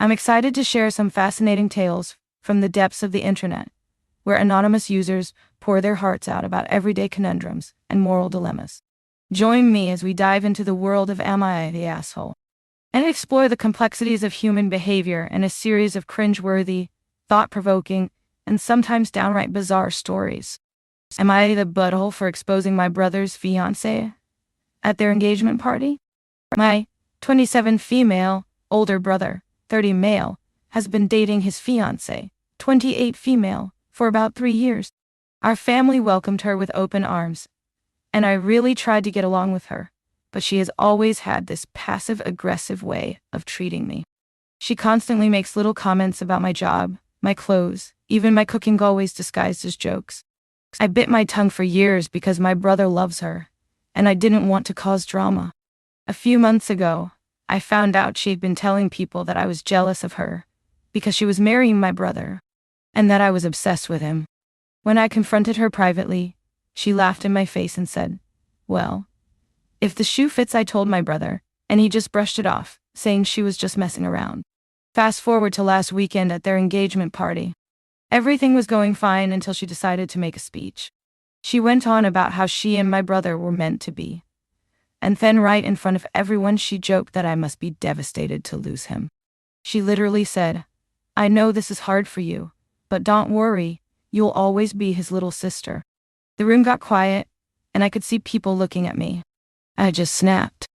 I'm excited to share some fascinating tales from the depths of the internet, where anonymous users pour their hearts out about everyday conundrums and moral dilemmas. Join me as we dive into the world of Am I the Asshole? And explore the complexities of human behavior in a series of cringeworthy, thought-provoking, and sometimes downright bizarre stories. Am I the butthole for exposing my brother's fiancé at their engagement party? My 27 female, older brother, 30 male, has been dating his fiancé, 28 female, for about 3 years. Our family welcomed her with open arms, and I really tried to get along with her, but she has always had this passive-aggressive way of treating me. She constantly makes little comments about my job, my clothes, even my cooking, always disguised as jokes. I bit my tongue for years because my brother loves her, and I didn't want to cause drama. A few months ago, I found out she'd been telling people that I was jealous of her because she was marrying my brother, and that I was obsessed with him. When I confronted her privately, she laughed in my face and said, "Well, if the shoe fits," I told my brother, and he just brushed it off, saying she was just messing around. Fast forward to last weekend at their engagement party. Everything was going fine until she decided to make a speech. She went on about how she and my brother were meant to be. And then right in front of everyone, she joked that I must be devastated to lose him. She literally said, "I know this is hard for you, but don't worry, you'll always be his little sister." The room got quiet, and I could see people looking at me. I just snapped.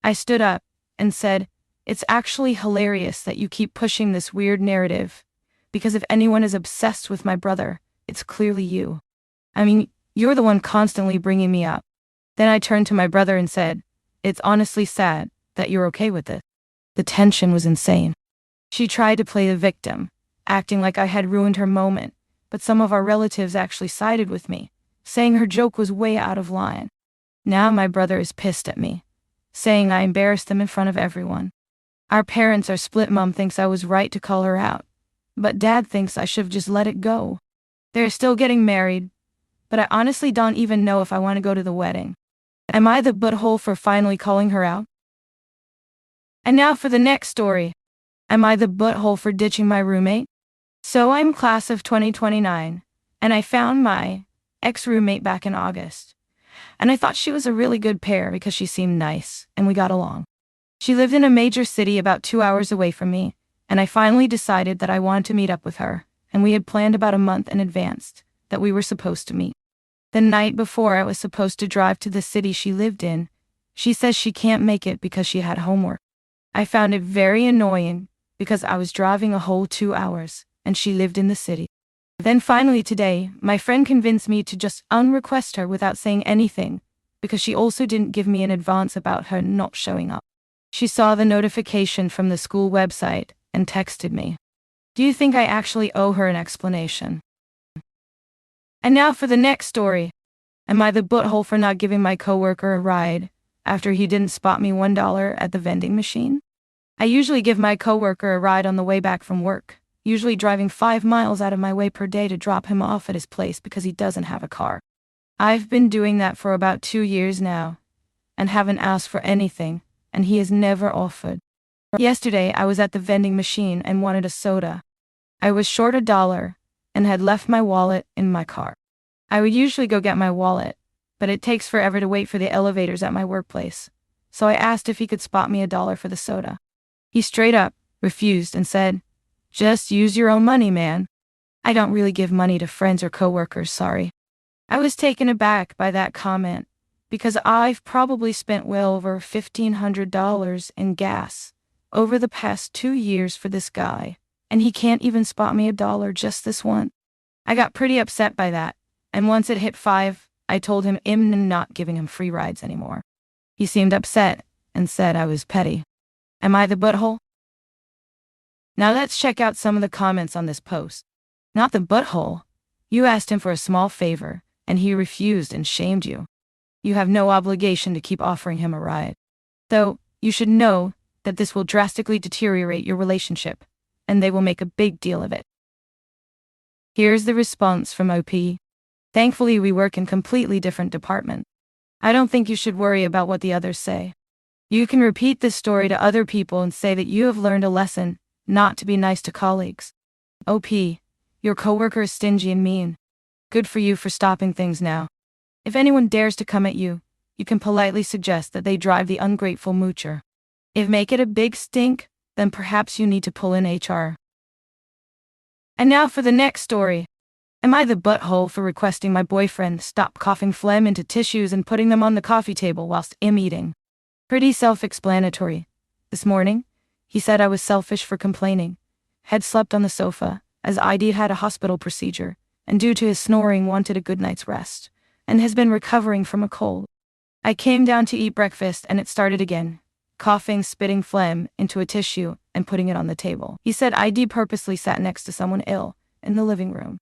I stood up and said, "It's actually hilarious that you keep pushing this weird narrative, because if anyone is obsessed with my brother, it's clearly you. I mean, you're the one constantly bringing me up." Then I turned to my brother and said, "It's honestly sad that you're okay with it." The tension was insane. She tried to play the victim, acting like I had ruined her moment, but some of our relatives actually sided with me, saying her joke was way out of line. Now my brother is pissed at me, saying I embarrassed them in front of everyone. Our parents are split. Mom thinks I was right to call her out, but Dad thinks I should have just let it go. They're still getting married, but I honestly don't even know if I want to go to the wedding. Am I the butthole for finally calling her out? And now for the next story. Am I the butthole for ditching my roommate? So I'm class of 2029, and I found my ex-roommate back in August. And I thought she was a really good pair because she seemed nice, and we got along. She lived in a major city about 2 hours away from me, and I finally decided that I wanted to meet up with her, and we had planned about a month in advance that we were supposed to meet. The night before I was supposed to drive to the city she lived in, she says she can't make it because she had homework. I found it very annoying because I was driving a whole 2 hours, and she lived in the city. Then finally today, my friend convinced me to just unrequest her without saying anything, because she also didn't give me an advance about her not showing up. She saw the notification from the school website and texted me. Do you think I actually owe her an explanation? And now for the next story. Am I the butthole for not giving my coworker a ride after he didn't spot me $1 at the vending machine? I usually give my coworker a ride on the way back from work, usually driving 5 miles out of my way per day to drop him off at his place because he doesn't have a car. I've been doing that for about 2 years now, and haven't asked for anything, and he has never offered. Yesterday I was at the vending machine and wanted a soda. I was short $1 and had left my wallet in my car. I would usually go get my wallet, but it takes forever to wait for the elevators at my workplace, so I asked if he could spot me $1 for the soda. He straight up refused and said, "Just use your own money, man. I don't really give money to friends or coworkers, sorry." I was taken aback by that comment, because I've probably spent well over $1,500 in gas over the past 2 years for this guy, and he can't even spot me $1 just this once. I got pretty upset by that, and once it hit 5, I told him I'm not giving him free rides anymore. He seemed upset and said I was petty. Am I the butthole? Now let's check out some of the comments on this post. Not the butthole. You asked him for a small favor, and he refused and shamed you. You have no obligation to keep offering him a ride. Though, you should know that this will drastically deteriorate your relationship, and they will make a big deal of it. Here's the response from OP. Thankfully, we work in completely different departments. I don't think you should worry about what the others say. You can repeat this story to other people and say that you have learned a lesson not to be nice to colleagues. OP, your coworker is stingy and mean. Good for you for stopping things now. If anyone dares to come at you, you can politely suggest that they drive the ungrateful moocher. If make it a big stink, then perhaps you need to pull in HR. And now for the next story. Am I the butthole for requesting my boyfriend stop coughing phlegm into tissues and putting them on the coffee table whilst I'm eating? Pretty self-explanatory. This morning, he said I was selfish for complaining. Had slept on the sofa, as ID had a hospital procedure, and due to his snoring wanted a good night's rest, and has been recovering from a cold. I came down to eat breakfast and it started again, coughing, spitting phlegm into a tissue and putting it on the table. He said ID purposely sat next to someone ill in the living room.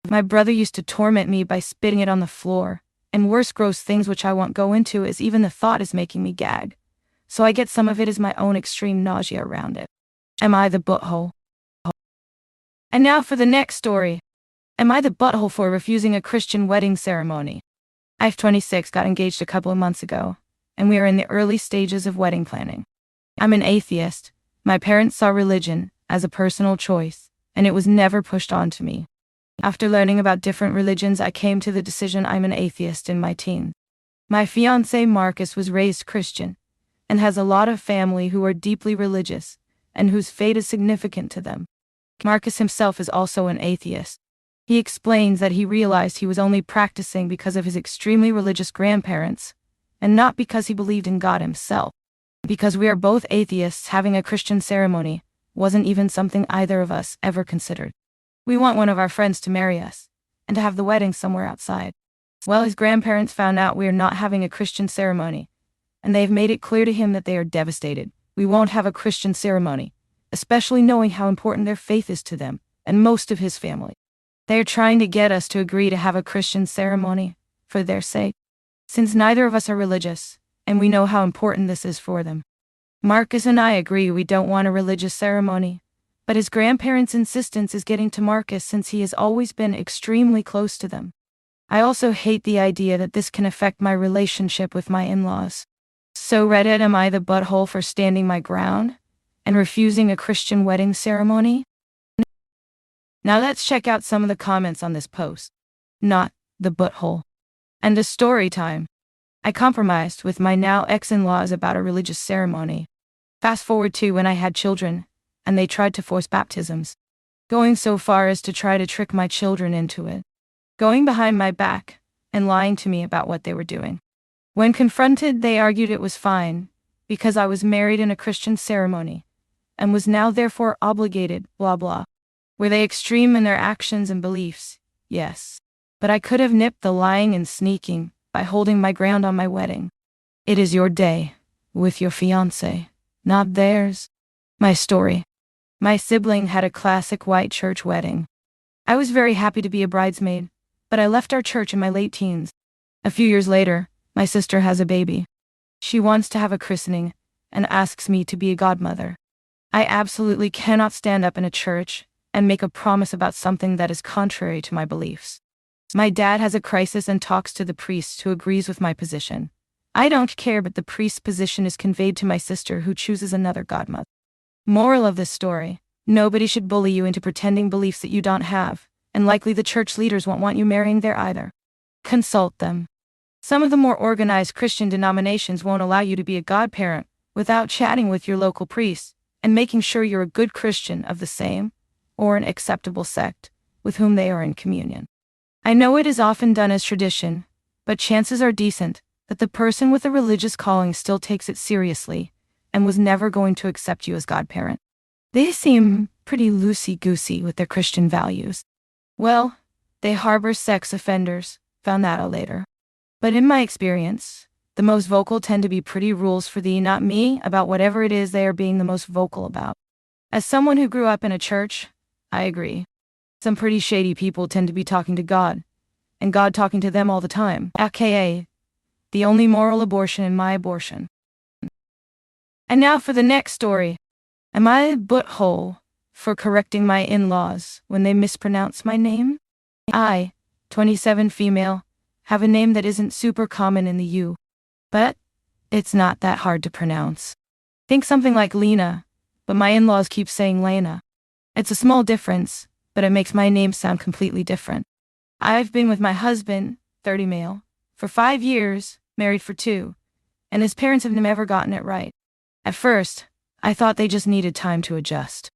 My brother used to torment me by spitting it on the floor, and worse gross things which I won't go into as even the thought is making me gag. So I get some of it as my own extreme nausea around it. Am I the butthole? And now for the next story. Am I the butthole for refusing a Christian wedding ceremony? I've 26, got engaged a couple of months ago, and we are in the early stages of wedding planning. I'm an atheist. My parents saw religion as a personal choice, and it was never pushed on to me. After learning about different religions, I came to the decision I'm an atheist in my teens. My fiancé Marcus was raised Christian, and has a lot of family who are deeply religious, and whose faith is significant to them. Marcus himself is also an atheist. He explains that he realized he was only practicing because of his extremely religious grandparents, and not because he believed in God himself. Because we are both atheists, having a Christian ceremony wasn't even something either of us ever considered. We want one of our friends to marry us, and to have the wedding somewhere outside. Well, his grandparents found out we are not having a Christian ceremony, and they've made it clear to him that they are devastated. We won't have a Christian ceremony, especially knowing how important their faith is to them, and most of his family. They are trying to get us to agree to have a Christian ceremony, for their sake, since neither of us are religious, and we know how important this is for them. Marcus and I agree we don't want a religious ceremony, but his grandparents' insistence is getting to Marcus since he has always been extremely close to them. I also hate the idea that this can affect my relationship with my in-laws. So Reddit, am I the butthole for standing my ground and refusing a Christian wedding ceremony? Now let's check out some of the comments on this post. Not the butthole. And a story time. I compromised with my now ex-in-laws about a religious ceremony. Fast forward to when I had children, and they tried to force baptisms. Going so far as to try to trick my children into it. Going behind my back, and lying to me about what they were doing. When confronted, they argued it was fine, because I was married in a Christian ceremony, and was now therefore obligated, blah blah. Were they extreme in their actions and beliefs? Yes. But I could have nipped the lying and sneaking by holding my ground on my wedding. It is your day, with your fiancé, not theirs. My story. My sibling had a classic white church wedding. I was very happy to be a bridesmaid, but I left our church in my late teens. A few years later, my sister has a baby. She wants to have a christening, and asks me to be a godmother. I absolutely cannot stand up in a church and make a promise about something that is contrary to my beliefs. My dad has a crisis and talks to the priest who agrees with my position. I don't care, but the priest's position is conveyed to my sister, who chooses another godmother. Moral of this story: nobody should bully you into pretending beliefs that you don't have, and likely the church leaders won't want you marrying there either. Consult them. Some of the more organized Christian denominations won't allow you to be a godparent without chatting with your local priest and making sure you're a good Christian of the same, or an acceptable sect, with whom they are in communion. I know it is often done as tradition, but chances are decent that the person with a religious calling still takes it seriously, and was never going to accept you as godparent. They seem pretty loosey-goosey with their Christian values. Well, they harbor sex offenders, found that out later. But in my experience, the most vocal tend to be pretty rules for thee, not me, about whatever it is they are being the most vocal about. As someone who grew up in a church, I agree. Some pretty shady people tend to be talking to God, and God talking to them all the time, aka the only moral abortion in my abortion. And now for the next story. Am I a butthole for correcting my in-laws when they mispronounce my name? I, 27 female, have a name that isn't super common in the U, but it's not that hard to pronounce. Think something like Lena, but my in-laws keep saying Lena. It's a small difference, but it makes my name sound completely different. I've been with my husband, 30 male, for 5 years, married for 2, and his parents have never gotten it right. At first, I thought they just needed time to adjust.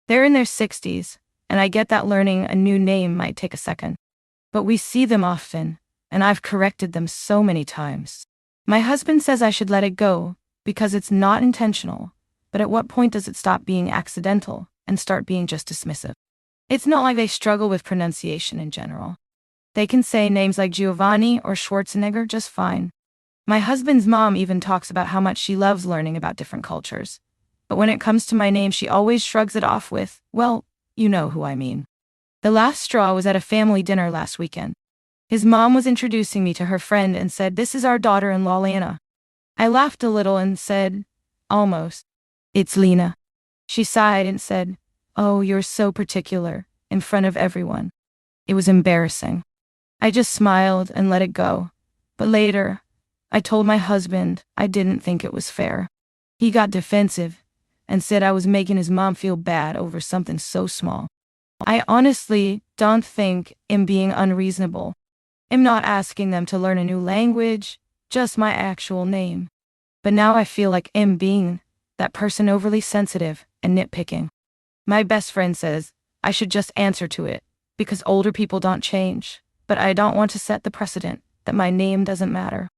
They're in their 60s, and I get that learning a new name might take a second. But we see them often, and I've corrected them so many times. My husband says I should let it go, because it's not intentional, but at what point does it stop being accidental and start being just dismissive? It's not like they struggle with pronunciation in general. They can say names like Giovanni or Schwarzenegger just fine. My husband's mom even talks about how much she loves learning about different cultures. But when it comes to my name, she always shrugs it off with, well, you know who I mean. The last straw was at a family dinner last weekend. His mom was introducing me to her friend and said, "This is our daughter-in-law, Lena." I laughed a little and said, "Almost. It's Lena." She sighed and said, "Oh, you're so particular," in front of everyone. It was embarrassing. I just smiled and let it go. But later, I told my husband I didn't think it was fair. He got defensive and said I was making his mom feel bad over something so small. I honestly don't think I'm being unreasonable. I'm not asking them to learn a new language, just my actual name. But now I feel like I'm being that person overly sensitive and nitpicking. My best friend says I should just answer to it, because older people don't change, but I don't want to set the precedent that my name doesn't matter.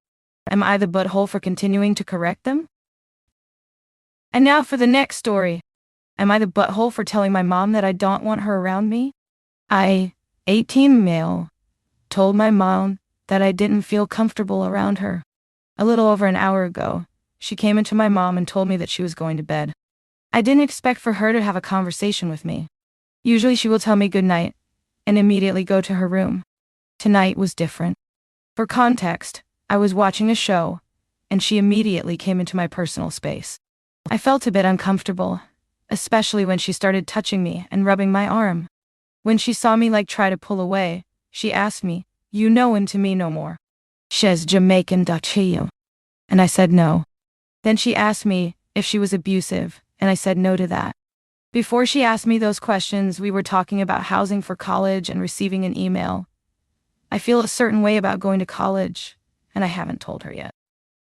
Am I the butthole for continuing to correct them? And now for the next story. Am I the butthole for telling my mom that I don't want her around me? I, 18 male, told my mom that I didn't feel comfortable around her. A little over an hour ago, she came into my mom and told me that she was going to bed. I didn't expect for her to have a conversation with me. Usually she will tell me good night and immediately go to her room. Tonight was different. For context, I was watching a show, and she immediately came into my personal space. I felt a bit uncomfortable, especially when she started touching me and rubbing my arm. When she saw me try to pull away, she asked me, "You knowin' to me no more? She's Jamaican Dutchie." And I said no. Then she asked me if she was abusive, and I said no to that. Before she asked me those questions, we were talking about housing for college and receiving an email. I feel a certain way about going to college, and I haven't told her yet.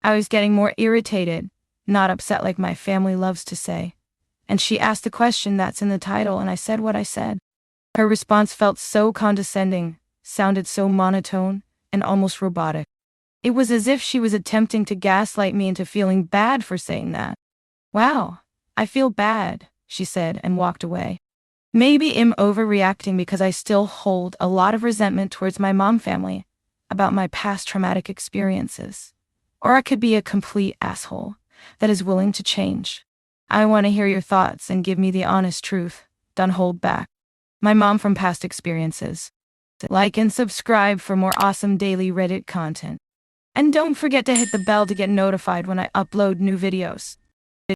I was getting more irritated, not upset like my family loves to say. And she asked the question that's in the title, and I said what I said. Her response felt so condescending, sounded so monotone, and almost robotic. It was as if she was attempting to gaslight me into feeling bad for saying that. "Wow, I feel bad," she said and walked away. Maybe I'm overreacting because I still hold a lot of resentment towards my mom family about my past traumatic experiences. Or I could be a complete asshole that is willing to change. I want to hear your thoughts and give me the honest truth. Don't hold back. My mom from past experiences. Like and subscribe for more awesome daily Reddit content. And don't forget to hit the bell to get notified when I upload new videos.